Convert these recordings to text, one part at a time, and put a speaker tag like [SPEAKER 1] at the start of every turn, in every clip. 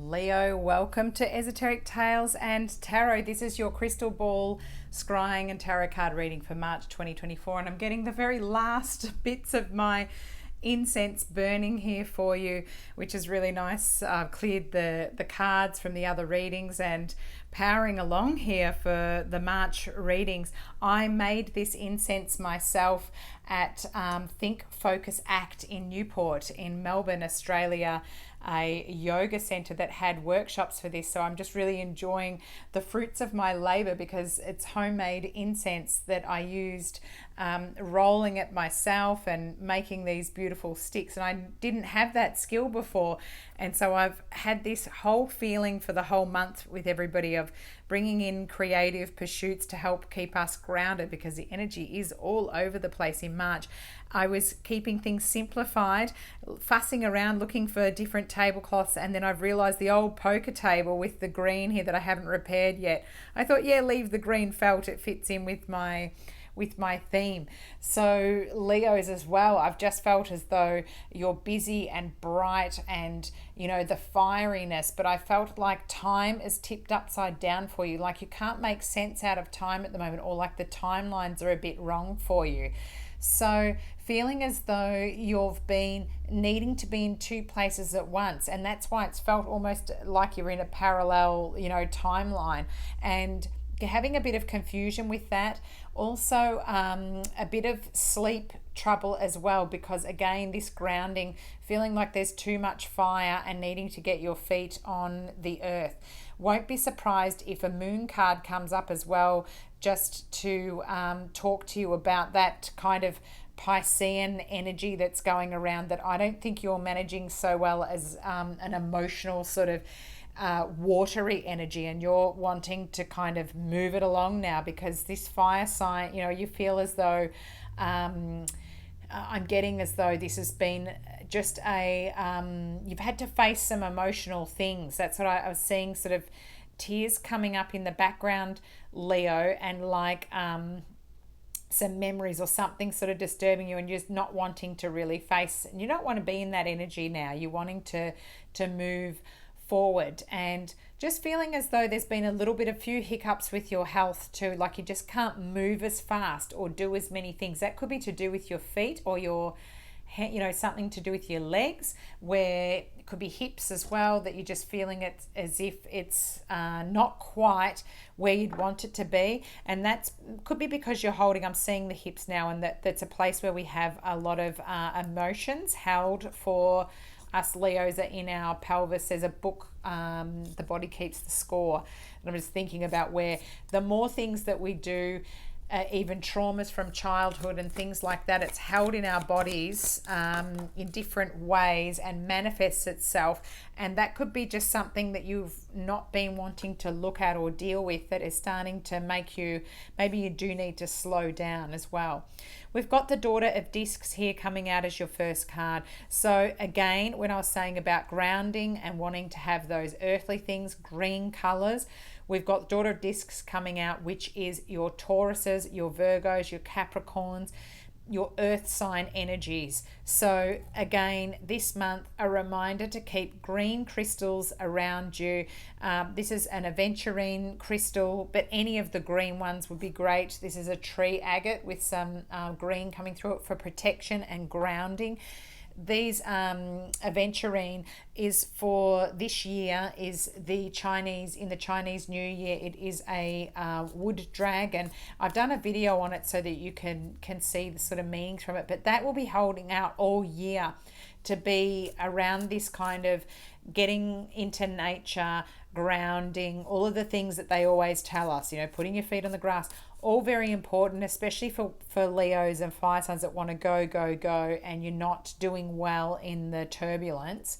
[SPEAKER 1] Leo, welcome to Esoteric Tales and Tarot. This is your crystal ball scrying and tarot card reading for March 2024, and I'm getting the very last bits of my incense burning here for you, which is really nice. I've cleared the cards from the other readings and powering along here for the March readings. I made this incense myself at Think Focus Act in Newport in Melbourne, Australia, a yoga center that had workshops for this. So I'm just really enjoying the fruits of my labor because it's homemade incense that I used, rolling it myself and making these beautiful sticks. And I didn't have that skill before. And so I've had this whole feeling for the whole month with everybody of bringing in creative pursuits to help keep us grounded, because the energy is all over the place in March. I was keeping things simplified, fussing around looking for different tablecloths, and then I've realized the old poker table with the green here that I haven't repaired yet. I thought, yeah, leave the green felt, it fits in with my theme. So Leos as well, I've just felt as though you're busy and bright and the fieriness, but I felt like time is tipped upside down for you, like you can't make sense out of time at the moment, or like the timelines are a bit wrong for you. So feeling as though you've been needing to be in two places at once, and that's why it's felt almost like you're in a parallel timeline, and having a bit of confusion with that. Also a bit of sleep trouble as well, because again, this grounding, feeling like there's too much fire and needing to get your feet on the earth. Won't be surprised if a moon card comes up as well, just to talk to you about that kind of Piscean energy that's going around, that I don't think you're managing so well as an emotional sort of watery energy, and you're wanting to kind of move it along now, because this fire sign, you feel as though I'm getting as though this has been just you've had to face some emotional things. That's what I was seeing, sort of tears coming up in the background, Leo, and like some memories or something sort of disturbing you, and you're just not wanting to really face, and you don't want to be in that energy now. You're wanting to move forward, and just feeling as though there's been a few hiccups with your health too, like you just can't move as fast or do as many things. That could be to do with your feet or your something to do with your legs, where it could be hips as well, that you're just feeling it as if it's not quite where you'd want it to be. And that could be because I'm seeing the hips now, and that's a place where we have a lot of emotions held for us Leos are in our pelvis. There's a book, The Body Keeps the Score, and I'm just thinking about where the more things that we do, even traumas from childhood and things like that, it's held in our bodies in different ways and manifests itself. And that could be just something that you've not been wanting to look at or deal with, that is starting to make you, maybe you do need to slow down as well. We've got the Daughter of Discs here coming out as your first card. So again, when I was saying about grounding and wanting to have those earthly things, green colors, we've got Daughter of Discs coming out, which is your Tauruses, your Virgos, your Capricorns, your earth sign energies. So again, this month, a reminder to keep green crystals around you. This is an aventurine crystal, but any of the green ones would be great. This is a tree agate with some green coming through it for protection and grounding. These aventurine is for this year, is in the Chinese New Year. It is a wood dragon. I've done a video on it so that you can see the sort of meanings from it, but that will be holding out all year to be around this kind of getting into nature, grounding, all of the things that they always tell us, putting your feet on the grass, all very important, especially for Leos and fire signs that want to go, and you're not doing well in the turbulence.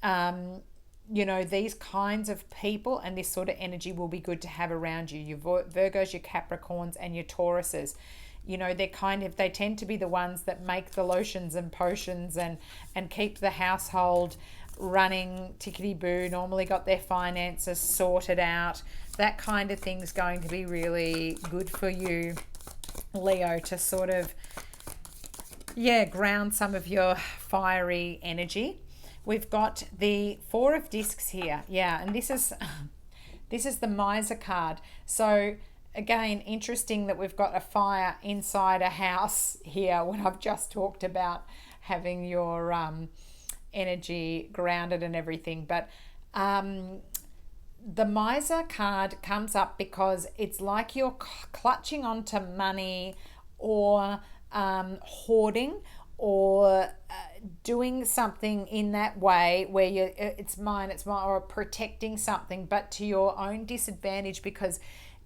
[SPEAKER 1] These kinds of people and this sort of energy will be good to have around you. Your Virgos, your Capricorns, and your Tauruses. They tend to be the ones that make the lotions and potions and keep the household running tickety-boo, normally got their finances sorted out. That kind of thing's going to be really good for you, Leo, to sort of, ground some of your fiery energy. we've got the Four of Discs here. Yeah, and this is the Miser card. So again, interesting that we've got a fire inside a house here when I've just talked about having your energy grounded and everything. But the Miser card comes up because it's like you're clutching onto money, or hoarding, or doing something in that way where it's mine, or protecting something, but to your own disadvantage, because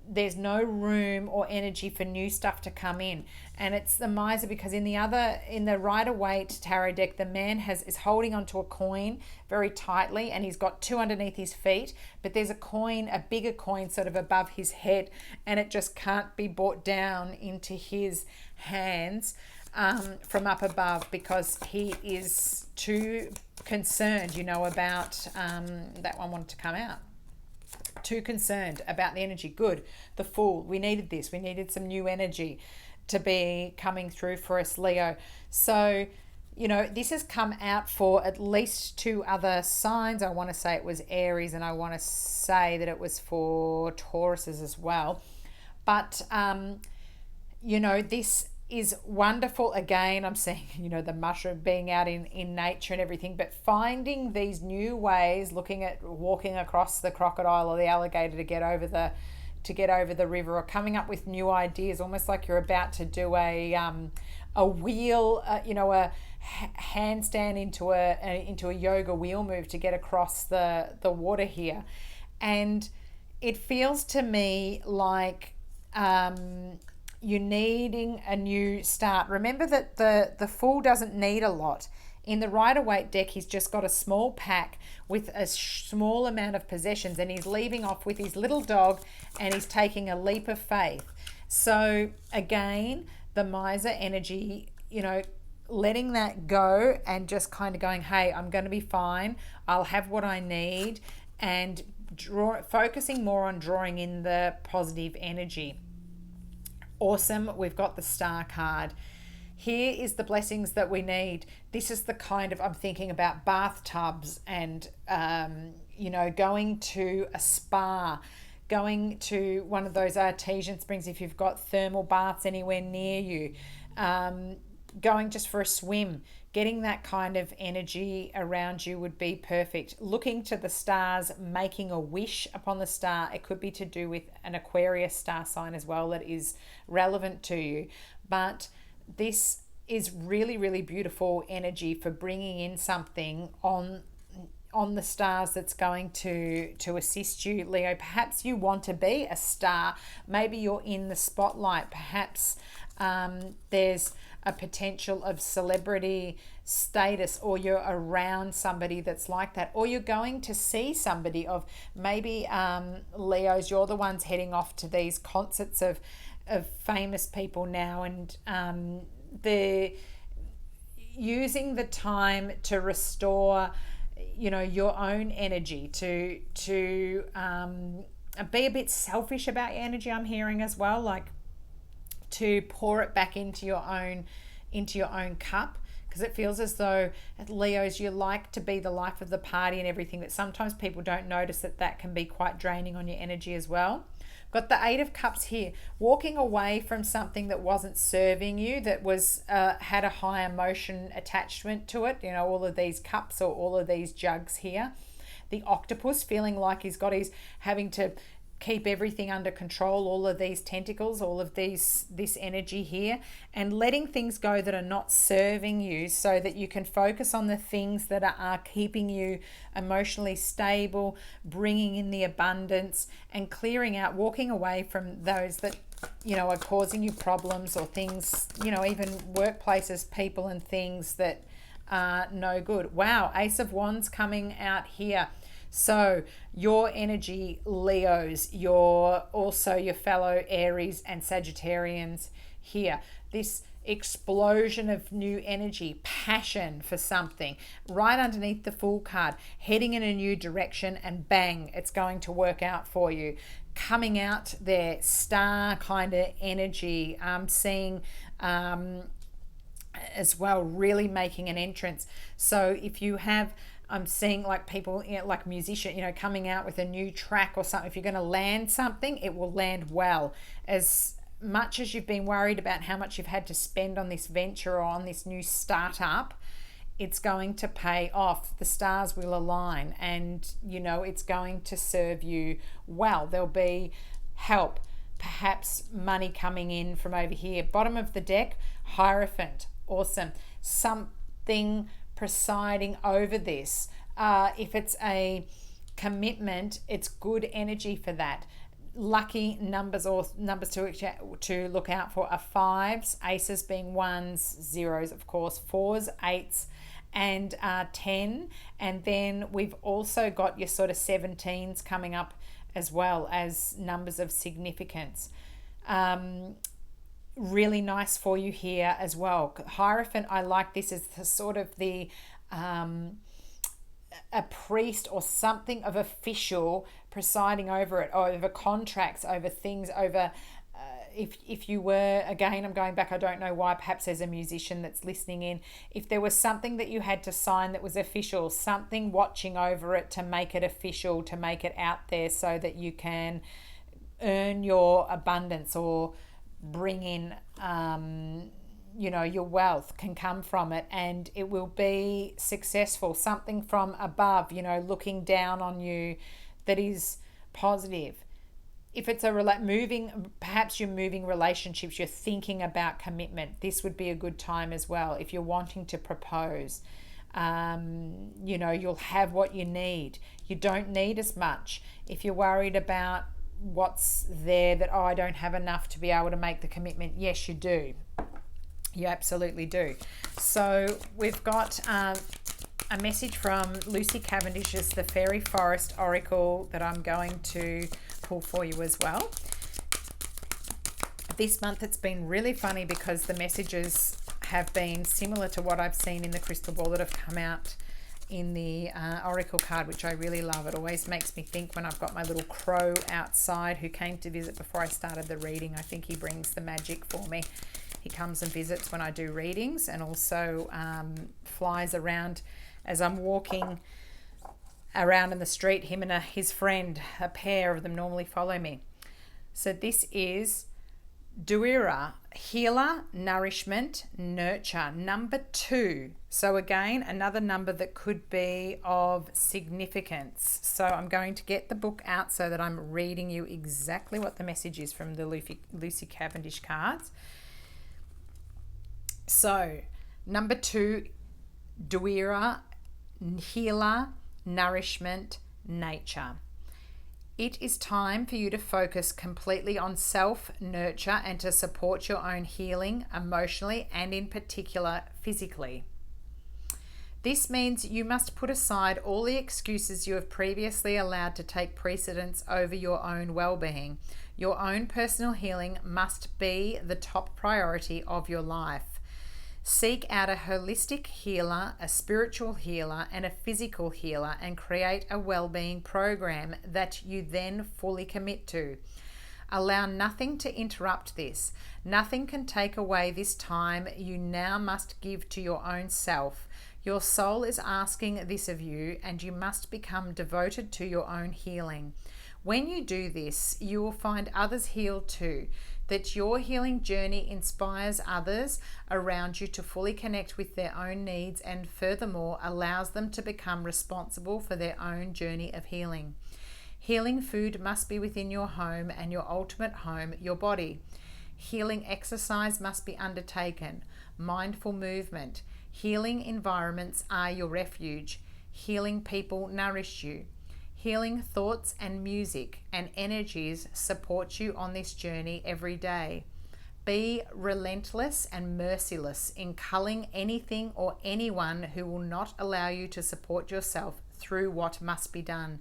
[SPEAKER 1] there's no room or energy for new stuff to come in. And it's the Miser because in the Rider-Waite tarot deck, the man is holding onto a coin very tightly, and he's got two underneath his feet, but there's a bigger coin sort of above his head, and it just can't be brought down into his hands from up above, because he is too concerned, about that one wanted to come out. Too concerned about the energy. Good. The Fool. We needed this. We needed some new energy to be coming through for us, Leo. So, this has come out for at least two other signs. I want to say it was Aries, and I want to say that it was for Tauruses as well. But, this is wonderful. Again, I'm seeing, the mushroom being out in nature and everything, but finding these new ways, looking at walking across the crocodile or the alligator to get over the river, or coming up with new ideas, almost like you're about to do a wheel, a handstand into a yoga wheel move to get across the water here. And it feels to me like you're needing a new start. Remember that the Fool doesn't need a lot. In the Rider-Waite deck, he's just got a small pack with a small amount of possessions, and he's leaving off with his little dog, and he's taking a leap of faith. So again, the Miser energy, letting that go and just kind of going, hey, I'm going to be fine. I'll have what I need, and focusing more on drawing in the positive energy. Awesome. We've got the Star card. Here is the blessings that we need. This is the kind of, I'm thinking about bathtubs and, going to a spa, going to one of those artesian springs if you've got thermal baths anywhere near you, going just for a swim. Getting that kind of energy around you would be perfect. Looking to the stars, making a wish upon the star. It could be to do with an Aquarius star sign as well that is relevant to you. But this is really, really beautiful energy for bringing in something on the stars that's going to assist you, Leo. Perhaps you want to be a star. Maybe you're in the spotlight. Perhaps there's a potential of celebrity status, or you're around somebody that's like that, or you're going to see somebody of maybe Leos, you're the ones heading off to these concerts of famous people now, and they're using the time to restore your own energy, to be a bit selfish about your energy. I'm hearing as well, like to pour it back into your own cup, because it feels as though, Leos, you like to be the life of the party and everything, but sometimes people don't notice that can be quite draining on your energy as well. Got the Eight of Cups here, walking away from something that wasn't serving you, that was had a high emotion attachment to it. All of these cups or all of these jugs here. The Octopus, feeling like he's having to keep everything under control, all of these tentacles, all of this energy here, and letting things go that are not serving you, so that you can focus on the things that are keeping you emotionally stable, bringing in the abundance, and clearing out, walking away from those that are causing you problems, or things, even workplaces, people and things that are no good. Wow, Ace of Wands coming out here. So your energy, Leos, your fellow Aries and Sagittarians here. This explosion of new energy, passion for something, right underneath the Fool card, heading in a new direction, and bang, it's going to work out for you. Coming out there, star kind of energy. I'm seeing as well, really making an entrance. So if you have I'm seeing like people, like musician, coming out with a new track or something. If you're going to land something, it will land well. As much as you've been worried about how much you've had to spend on this venture or on this new startup, it's going to pay off. The stars will align, and it's going to serve you well. There'll be help, perhaps money coming in from over here. Bottom of the deck, Hierophant. Awesome. Something presiding over this. If it's a commitment, it's good energy for that. Lucky numbers or numbers to look out for are 5s, aces being 1s, 0s of course, 4s, 8s, and 10. And then we've also got your sort of 17s coming up as well as numbers of significance. Really nice for you here as well. Hierophant, I like this as the sort of the a priest or something of official presiding over it, or over contracts, over things, over if you were, again, I'm going back, I don't know why, perhaps there's a musician that's listening in. If there was something that you had to sign that was official, something watching over it to make it official, to make it out there so that you can earn your abundance or bring in your wealth can come from it, and it will be successful. Something from above, looking down on you, that is positive. If it's perhaps you're moving relationships, you're thinking about commitment, this would be a good time as well. If you're wanting to propose, you'll have what you need. You don't need as much. If you're worried about what's there, that I don't have enough to be able to make the commitment, yes you do. You absolutely do. So we've got a message from Lucy Cavendish's The Fairy Forest Oracle that I'm going to pull for you as well. This month it's been really funny because the messages have been similar to what I've seen in the crystal ball that have come out in the oracle card, which I really love. It always makes me think when I've got my little crow outside who came to visit before I started the reading. I think he brings the magic for me. He comes and visits when I do readings, and also flies around as I'm walking around in the street. Him and his friend, a pair of them, normally follow me. So this is Duira, healer, nourishment, nurture, number 2. So again, another number that could be of significance. So I'm going to get the book out so that I'm reading you exactly what the message is from the Lucy Cavendish cards. So number 2, Duira, healer, nourishment, nature. It is time for you to focus completely on self-nurture and to support your own healing emotionally and in particular physically. This means you must put aside all the excuses you have previously allowed to take precedence over your own well-being. Your own personal healing must be the top priority of your life. Seek out a holistic healer, a spiritual healer, and a physical healer, and create a well-being program that you then fully commit to. Allow nothing to interrupt this. Nothing can take away this time you now must give to your own self. Your soul is asking this of you, and you must become devoted to your own healing. When you do this, you will find others healed too. That your healing journey inspires others around you to fully connect with their own needs, and furthermore allows them to become responsible for their own journey of healing. Healing food must be within your home and your ultimate home, your body. Healing exercise must be undertaken. Mindful movement. Healing environments are your refuge. Healing people nourish you. Healing thoughts and music and energies support you on this journey every day. Be relentless and merciless in culling anything or anyone who will not allow you to support yourself through what must be done.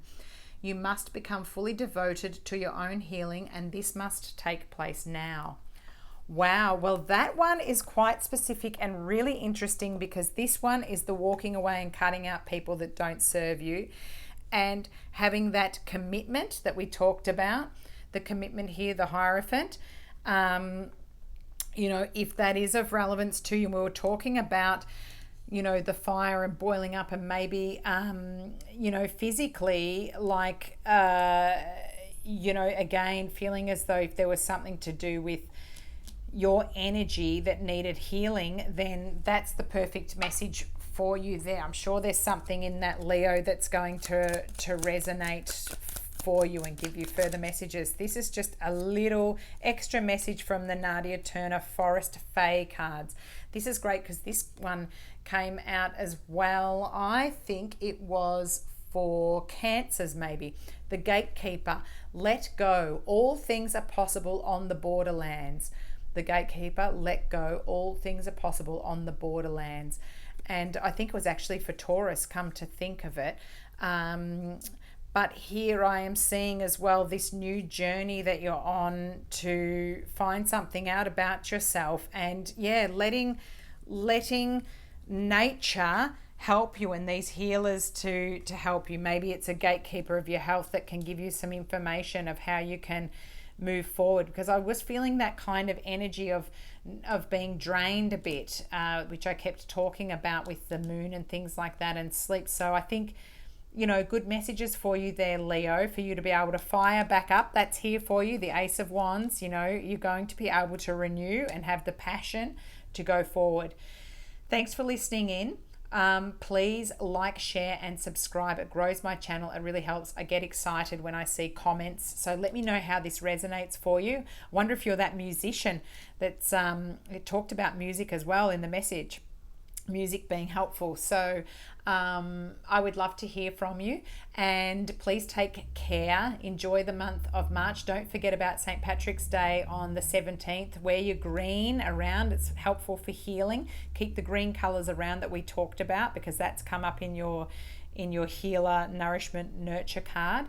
[SPEAKER 1] You must become fully devoted to your own healing, and this must take place now. Wow, well that one is quite specific and really interesting, because this one is the walking away and cutting out people that don't serve you. And having that commitment that we talked about, the commitment here, the Hierophant, if that is of relevance to you. And we were talking about the fire and boiling up, and maybe physically, like again, feeling as though if there was something to do with your energy that needed healing, then that's the perfect message for you there. I'm sure there's something in that, Leo, that's going to resonate for you and give you further messages. This is just a little extra message from the Nadia Turner Forest Fae cards. This is great because this one came out as well. I think it was for Cancers, maybe. The Gatekeeper. Let go. All things are possible on the borderlands. The Gatekeeper, let go. All things are possible on the borderlands. And I think it was actually for Taurus, come to think of it. But here I am seeing as well this new journey that you're on to find something out about yourself, and letting nature help you, and these healers to help you. Maybe it's a gatekeeper of your health that can give you some information of how you can move forward, because I was feeling that kind of energy of being drained a bit, which I kept talking about with the moon and things like that, and sleep. So I think good messages for you there, Leo, for you to be able to fire back up. That's here for you. The Ace of Wands, you're going to be able to renew and have the passion to go forward. Thanks for listening in. Please like, share and subscribe. It grows my channel. It really helps. I get excited when I see comments. So let me know how this resonates for you. I wonder if you're that musician that's it talked about music as well in the message. Music being helpful. So I would love to hear from you, and please take care. Enjoy the month of March. Don't forget about St. Patrick's Day on the 17th. Wear your green around. It's helpful for healing. Keep the green colors around that we talked about, because that's come up in your healer, nourishment, nurture card.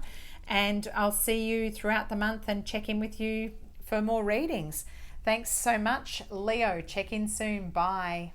[SPEAKER 1] And I'll see you throughout the month and check in with you for more readings. Thanks so much, Leo. Check in soon. Bye.